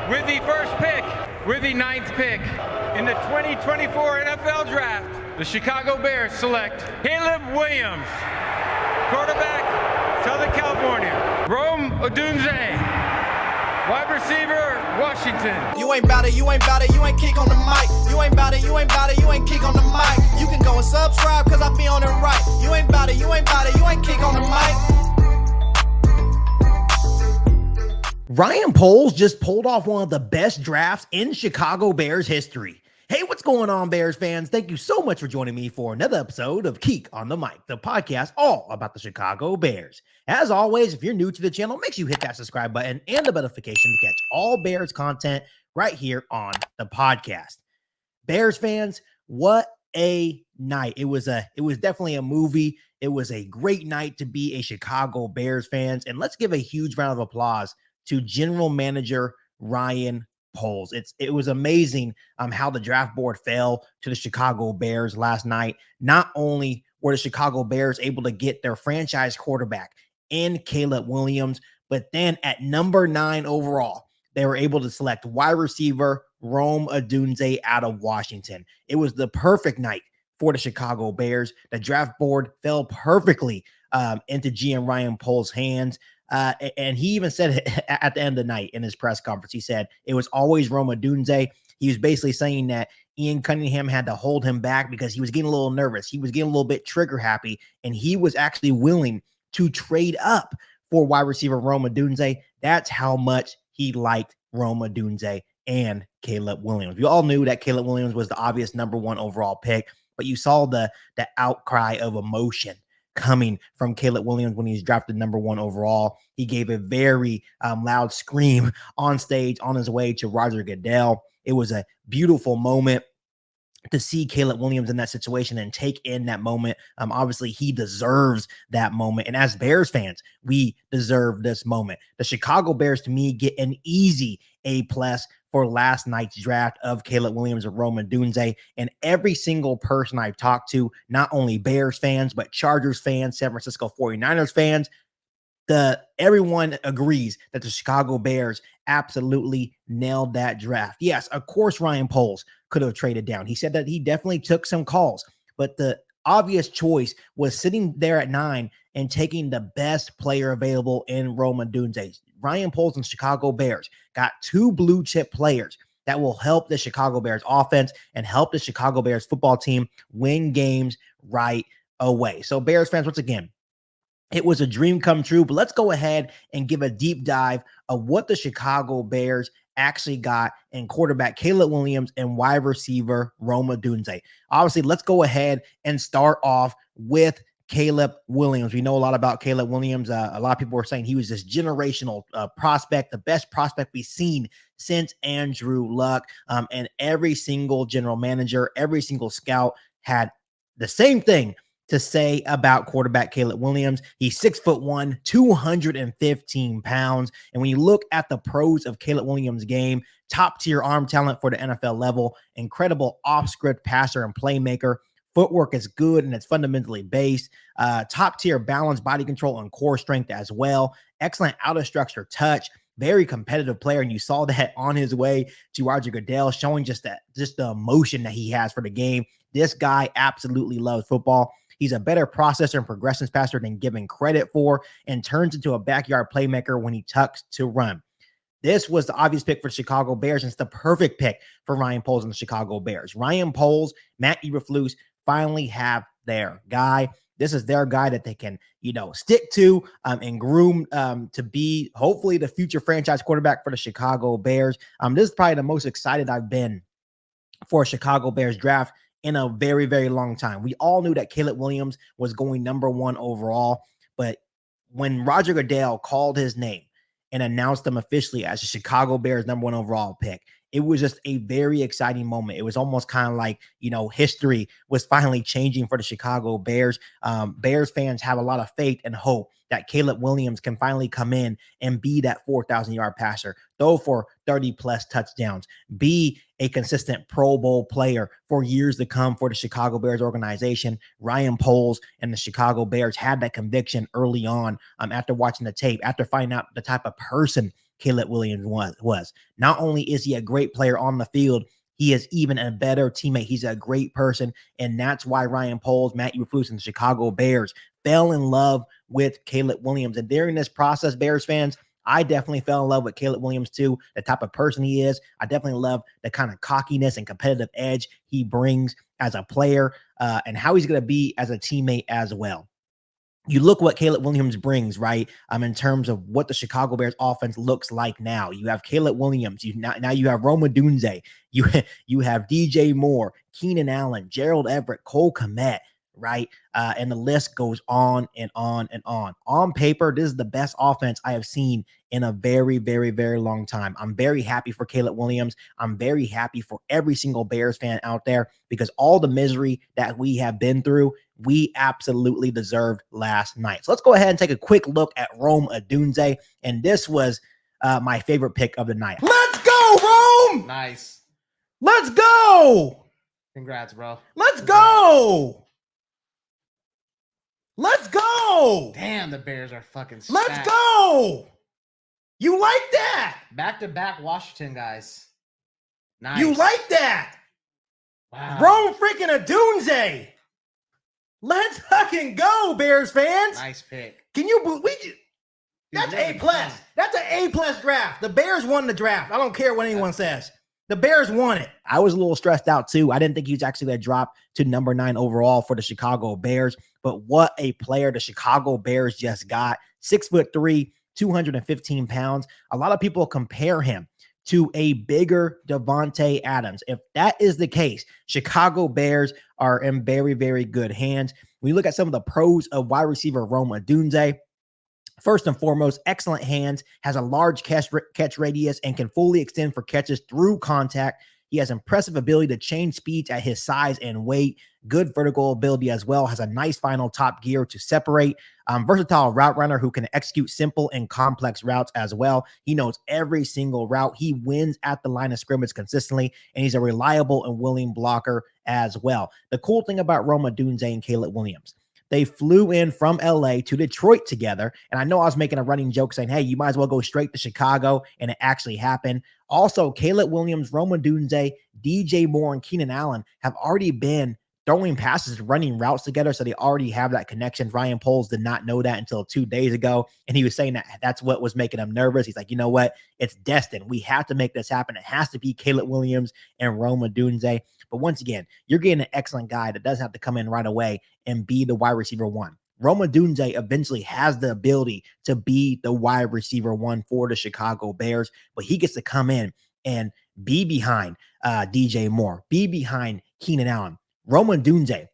With the first pick, with the 9th pick in the 2024 NFL Draft, the Chicago Bears select Caleb Williams, quarterback, Southern California. Rome Odunze, wide receiver, Washington. You ain't bout it, you ain't bout it, you ain't kick on the mic. You ain't bout it, you ain't bout it, you ain't kick on the mic. You can go and subscribe, cause I be on it right. You ain't bout it, you ain't bout it, you ain't kick on the mic. Ryan Poles just pulled off one of the best drafts in Chicago Bears history. Hey, what's going on, Bears fans? Thank you so much for joining me for another episode of Keek on the Mic, the podcast all about the Chicago Bears. As always, if you're new to the channel, make sure you hit that subscribe button and the notification to catch all Bears content right here on the podcast. Bears fans, what a night. It was definitely a movie. It was a great night to be a Chicago Bears fans. And let's give a huge round of applause to General Manager Ryan Poles. It was amazing how the draft board fell to the Chicago Bears last night. Not only were the Chicago Bears able to get their franchise quarterback in Caleb Williams, but then at number 9 overall, they were able to select wide receiver Rome Odunze out of Washington. It was the perfect night for the Chicago Bears. The draft board fell perfectly into GM Ryan Poles' hands. And he even said it at the end of the night in his press conference. He said it was always Rome Odunze. He was basically saying that Ian Cunningham had to hold him back because he was getting a little nervous. He was getting a little bit trigger happy, and he was actually willing to trade up for wide receiver Rome Odunze. That's how much he liked Rome Odunze and Caleb Williams. We all knew that Caleb Williams was the obvious number 1 overall pick, but you saw the outcry of emotion coming from Caleb Williams when he's drafted number 1 overall. He gave a very loud scream on stage on his way to Roger Goodell. It was a beautiful moment to see Caleb Williams in that situation and take in that moment. Obviously, he deserves that moment. And as Bears fans, we deserve this moment. The Chicago Bears, to me, get an easy A+ for last night's draft of Caleb Williams and Rome Odunze. And every single person I've talked to, not only Bears fans, but Chargers fans, San Francisco 49ers fans, everyone agrees that the Chicago Bears absolutely nailed that draft. Yes, of course, Ryan Poles could have traded down. He said that he definitely took some calls, but the obvious choice was sitting there at 9 and taking the best player available in Rome Odunze. Ryan Poles and Chicago Bears got 2 blue chip players that will help the Chicago Bears offense and help the Chicago Bears football team win games right away. So Bears fans, once again, it was a dream come true, but let's go ahead and give a deep dive of what the Chicago Bears actually got in quarterback Caleb Williams and wide receiver Rome Odunze. Obviously, let's go ahead and start off with Caleb Williams. We know a lot about Caleb Williams. A lot of people were saying he was this generational prospect, the best prospect we've seen since Andrew Luck. And every single general manager, every single scout had the same thing to say about quarterback Caleb Williams. He's 6'1", 215 pounds. And when you look at the pros of Caleb Williams' game, top tier arm talent for the NFL level, incredible off-script passer and playmaker. Footwork is good and it's fundamentally based. Top tier balance, body control, and core strength as well. Excellent out of structure touch. Very competitive player, and you saw that on his way to Roger Goodell, showing just the emotion that he has for the game. This guy absolutely loves football. He's a better processor and progressions passer than given credit for, and turns into a backyard playmaker when he tucks to run. This was the obvious pick for the Chicago Bears, and it's the perfect pick for Ryan Poles and the Chicago Bears. Ryan Poles, Matt Eberflus finally have their guy. This is their guy that they can, stick to and groom to be hopefully the future franchise quarterback for the Chicago Bears. This is probably the most excited I've been for a Chicago Bears draft in a very, very long time. We all knew that Caleb Williams was going number 1 overall, but when Roger Goodell called his name and announced him officially as the Chicago Bears number 1 overall pick, it was just a very exciting moment. It was almost kind of like, history was finally changing for the Chicago Bears. Bears fans have a lot of faith and hope that Caleb Williams can finally come in and be that 4,000-yard passer, throw for 30-plus touchdowns, be a consistent Pro Bowl player for years to come for the Chicago Bears organization. Ryan Poles and the Chicago Bears had that conviction early on after watching the tape, after finding out the type of person Caleb Williams was. Not only is he a great player on the field, he is even a better teammate. He's a great person, and that's why Ryan Poles, Matt Eberflus, and the Chicago Bears fell in love with Caleb Williams. And during this process, Bears fans, I definitely fell in love with Caleb Williams too, the type of person he is. I definitely love the kind of cockiness and competitive edge he brings as a player, and how he's going to be as a teammate as well. You look what Caleb Williams brings, right? In terms of what the Chicago Bears offense looks like now. You have Caleb Williams. Now you have Rome Odunze. You have DJ Moore, Keenan Allen, Gerald Everett, Cole Kmet, right? And the list goes on and on and on. On paper, this is the best offense I have seen in a very, very, very long time. I'm very happy for Caleb Williams. I'm very happy for every single Bears fan out there, because all the misery that we have been through, we absolutely deserved last night. So let's go ahead and take a quick look at Rome Odunze. And this was my favorite pick of the night. Let's go, Rome! Nice. Let's go! Congrats, bro. Let's go! Let's go! Damn, the Bears are fucking stacked. Let's go! You like that? Back-to-back Washington guys. Nice. You like that? Wow. Rome freaking Odunze! Let's fucking go, Bears fans! Nice pick. Can you believe? That's A+. That's an A+ draft. The Bears won the draft. I don't care what anyone says. The Bears won it. I was a little stressed out too. I didn't think he was actually going to drop to number 9 overall for the Chicago Bears. But what a player the Chicago Bears just got. 6'3", 215 pounds. A lot of people compare him to a bigger Davante Adams. If that is the case, Chicago Bears are in very, very good hands. When you look at some of the pros of wide receiver Rome Odunze, first and foremost, excellent hands, has a large catch radius, and can fully extend for catches through contact. He has impressive ability to change speeds at his size and weight. Good vertical ability as well. Has a nice final top gear to separate. Versatile route runner who can execute simple and complex routes as well. He knows every single route. He wins at the line of scrimmage consistently, and he's a reliable and willing blocker as well. The cool thing about Rome Odunze and Caleb Williams, they flew in from LA to Detroit together. And I know I was making a running joke saying, hey, you might as well go straight to Chicago. And it actually happened. Also, Caleb Williams, Rome Odunze, DJ Moore, and Keenan Allen have already been throwing passes, running routes together. So they already have that connection. Ryan Poles did not know that until 2 days ago. And he was saying that that's what was making him nervous. He's like, you know what? It's destined. We have to make this happen. It has to be Caleb Williams and Rome Odunze. But once again, you're getting an excellent guy that doesn't have to come in right away and be the wide receiver 1. Rome Odunze eventually has the ability to be the wide receiver 1 for the Chicago Bears, but he gets to come in and be behind DJ Moore, be behind Keenan Allen. Rome Odunze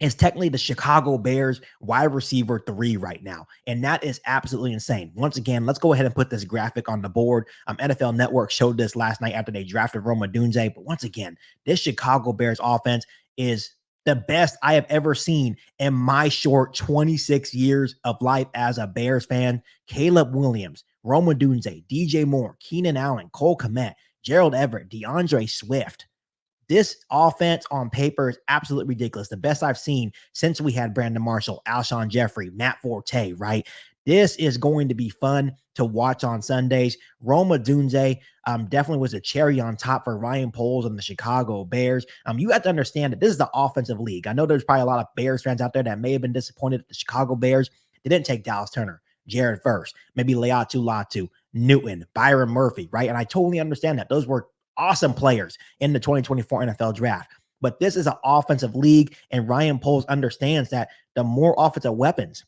is technically the Chicago Bears wide receiver 3 right now. And that is absolutely insane. Once again, let's go ahead and put this graphic on the board. NFL Network showed this last night after they drafted Rome Odunze. But once again, this Chicago Bears offense is the best I have ever seen in my short 26 years of life as a Bears fan. Caleb Williams, Rome Odunze, DJ Moore, Keenan Allen, Cole Kmet, Gerald Everett, DeAndre Swift. This offense on paper is absolutely ridiculous. The best I've seen since we had Brandon Marshall, Alshon Jeffrey, Matt Forte, right? This is going to be fun to watch on Sundays. Rome Odunze definitely was a cherry on top for Ryan Poles and the Chicago Bears. You have to understand that this is the offensive league. I know there's probably a lot of Bears fans out there that may have been disappointed at the Chicago Bears. They didn't take Dallas Turner, Jared Verse, maybe Leatu Latu, Newton, Byron Murphy, right? And I totally understand that. Those were awesome players in the 2024 NFL draft. But this is an offensive league, and Ryan Poles understands that the more offensive weapons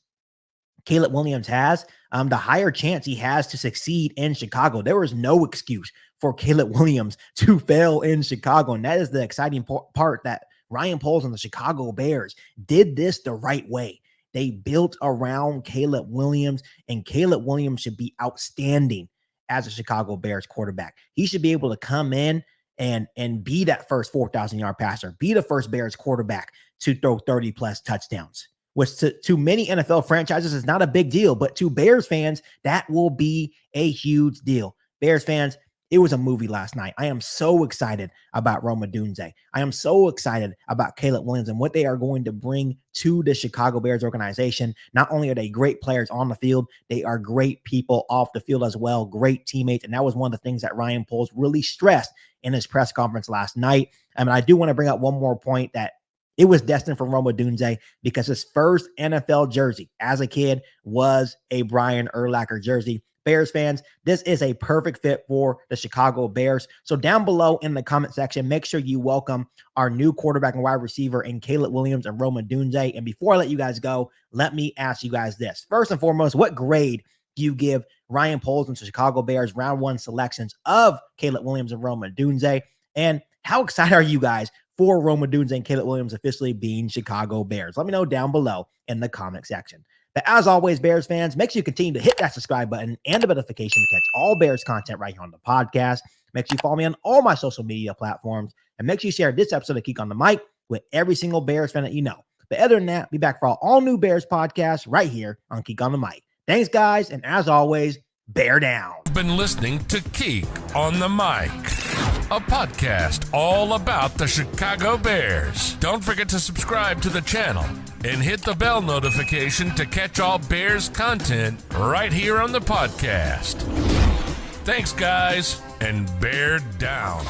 Caleb Williams has, the higher chance he has to succeed in Chicago. There was no excuse for Caleb Williams to fail in Chicago, and that is the exciting part, that Ryan Poles and the Chicago Bears did this the right way. They built around Caleb Williams, and Caleb Williams should be outstanding as a Chicago Bears quarterback. He should be able to come in and be that first 4,000-yard passer, be the first Bears quarterback to throw 30-plus touchdowns, which to many NFL franchises is not a big deal, but to Bears fans, that will be a huge deal. Bears fans, It was a movie last night. I am so excited about Rome Odunze. I am so excited about Caleb Williams and what they are going to bring to the Chicago Bears organization. Not only are they great players on the field, they are great people off the field as well, great teammates. And that was one of the things that Ryan Poles really stressed in his press conference last night. And I do want to bring up one more point, that it was destined for Rome Odunze because his first NFL jersey as a kid was a Brian Urlacher jersey. Bears fans, this is a perfect fit for the Chicago Bears. So down below in the comment section, make sure you welcome our new quarterback and wide receiver in Caleb Williams and Rome Odunze. And before I let you guys go, let me ask you guys this. First and foremost, what grade do you give Ryan Poles and the Chicago Bears round 1 selections of Caleb Williams and Rome Odunze? And how excited are you guys for Rome Odunze and Caleb Williams officially being Chicago Bears? Let me know down below in the comment section. But as always, Bears fans, make sure you continue to hit that subscribe button and the notification to catch all Bears content right here on the podcast. Make sure you follow me on all my social media platforms. And make sure you share this episode of Geek on the Mic with every single Bears fan that you know. But other than that, be back for all new Bears podcasts right here on Geek on the Mic. Thanks, guys. And as always, bear down. You've been listening to Geek on the Mic, a podcast all about the Chicago Bears. Don't forget to subscribe to the channel and hit the bell notification to catch all Bears content right here on the podcast. Thanks, guys, and bear down.